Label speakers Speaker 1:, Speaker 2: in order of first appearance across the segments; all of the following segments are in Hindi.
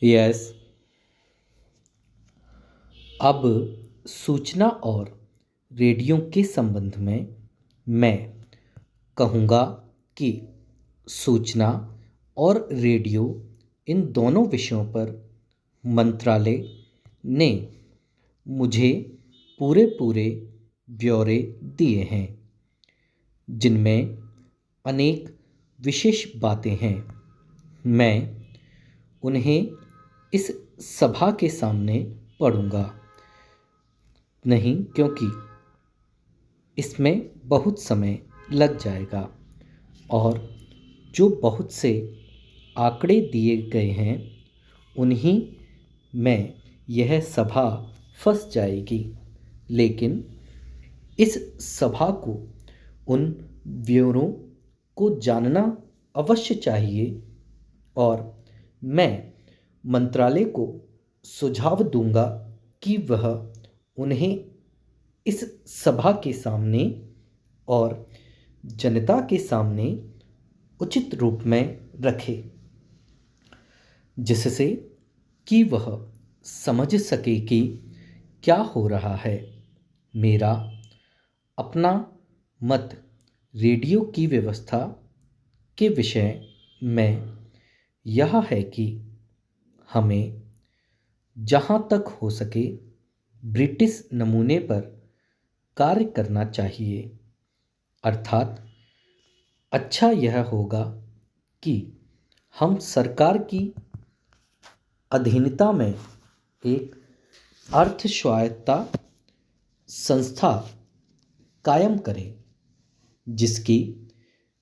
Speaker 1: यस। अब सूचना और रेडियो के संबंध में मैं कहूँगा कि सूचना और रेडियो इन दोनों विषयों पर मंत्रालय ने मुझे पूरे पूरे ब्यौरे दिए हैं, जिनमें अनेक विशेष बातें हैं। मैं उन्हें इस सभा के सामने पढ़ूंगा नहीं, क्योंकि इसमें बहुत समय लग जाएगा और जो बहुत से आंकड़े दिए गए हैं उन्हीं में यह सभा फंस जाएगी। लेकिन इस सभा को उन ब्यौरों को जानना अवश्य चाहिए और मैं मंत्रालय को सुझाव दूंगा कि वह उन्हें इस सभा के सामने और जनता के सामने उचित रूप में रखे, जिससे कि वह समझ सके कि क्या हो रहा है। मेरा अपना मत रेडियो की व्यवस्था के विषय में यह है कि हमें जहाँ तक हो सके ब्रिटिश नमूने पर कार्य करना चाहिए। अर्थात अच्छा यह होगा कि हम सरकार की अधीनता में एक अर्ध स्वायत्ता संस्था कायम करें, जिसकी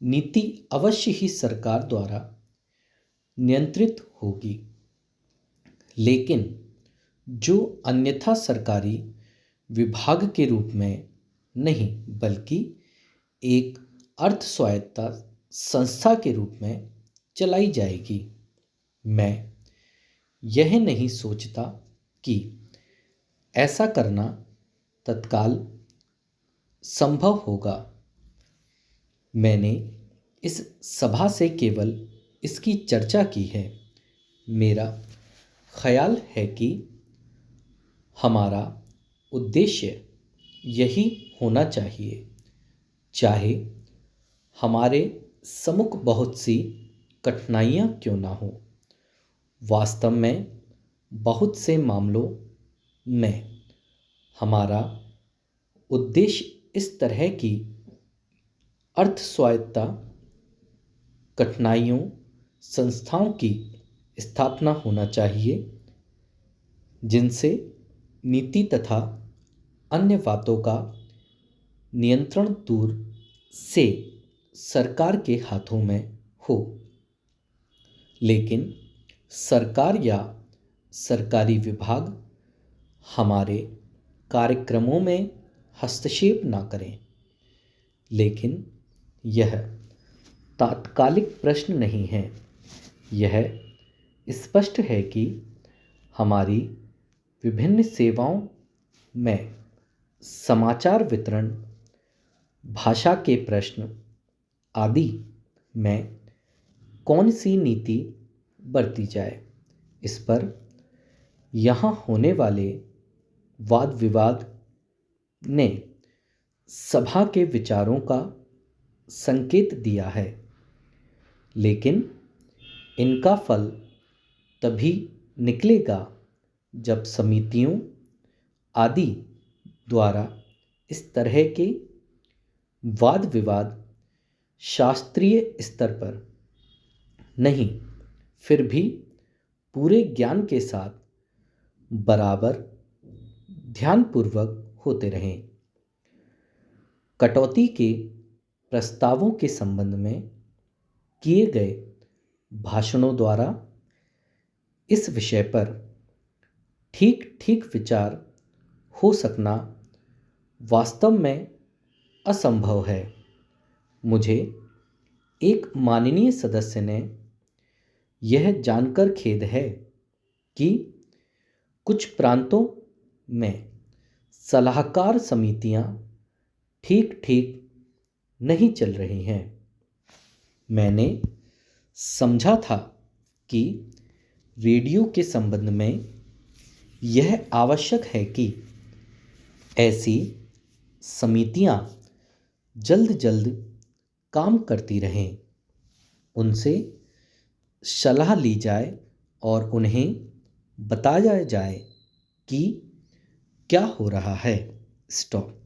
Speaker 1: नीति अवश्य ही सरकार द्वारा नियंत्रित होगी, लेकिन जो अन्यथा सरकारी विभाग के रूप में नहीं बल्कि एक अर्ध स्वायत्ता संस्था के रूप में चलाई जाएगी। मैं यह नहीं सोचता कि ऐसा करना तत्काल संभव होगा। मैंने इस सभा से केवल इसकी चर्चा की है। मेरा ख्याल है कि हमारा उद्देश्य यही होना चाहिए, चाहे हमारे सम्मुख बहुत सी कठिनाइयाँ क्यों ना हो। वास्तव में बहुत से मामलों में हमारा उद्देश्य इस तरह की अर्ध स्वायत्ता कठिनाइयों संस्थाओं की स्थापना होना चाहिए, जिनसे नीति तथा अन्य बातों का नियंत्रण दूर से सरकार के हाथों में हो। लेकिन सरकार या सरकारी विभाग हमारे कार्यक्रमों में हस्तक्षेप ना करें। लेकिन यह तात्कालिक प्रश्न नहीं है। यह स्पष्ट है कि हमारी विभिन्न सेवाओं में समाचार वितरण, भाषा के प्रश्न आदि में कौन सी नीति बरती जाए, इस पर यहाँ होने वाले वाद विवाद ने सभा के विचारों का संकेत दिया है। लेकिन इनका फल तभी निकलेगा जब समितियों आदि द्वारा इस तरह के वाद विवाद शास्त्रीय स्तर पर नहीं, फिर भी पूरे ज्ञान के साथ बराबर ध्यानपूर्वक होते रहें। कटौती के प्रस्तावों के संबंध में किए गए भाषणों द्वारा इस विषय पर ठीक ठीक विचार हो सकना वास्तव में असंभव है। मुझे एक माननीय सदस्य ने यह जानकर खेद है कि कुछ प्रांतों में सलाहकार समितियां ठीक ठीक नहीं चल रही हैं। मैंने समझा था कि रेडियो के संबंध में यह आवश्यक है कि ऐसी समितियां जल्द जल्द काम करती रहें, उनसे सलाह ली जाए और उन्हें बताया जाए कि क्या हो रहा है। स्टॉप।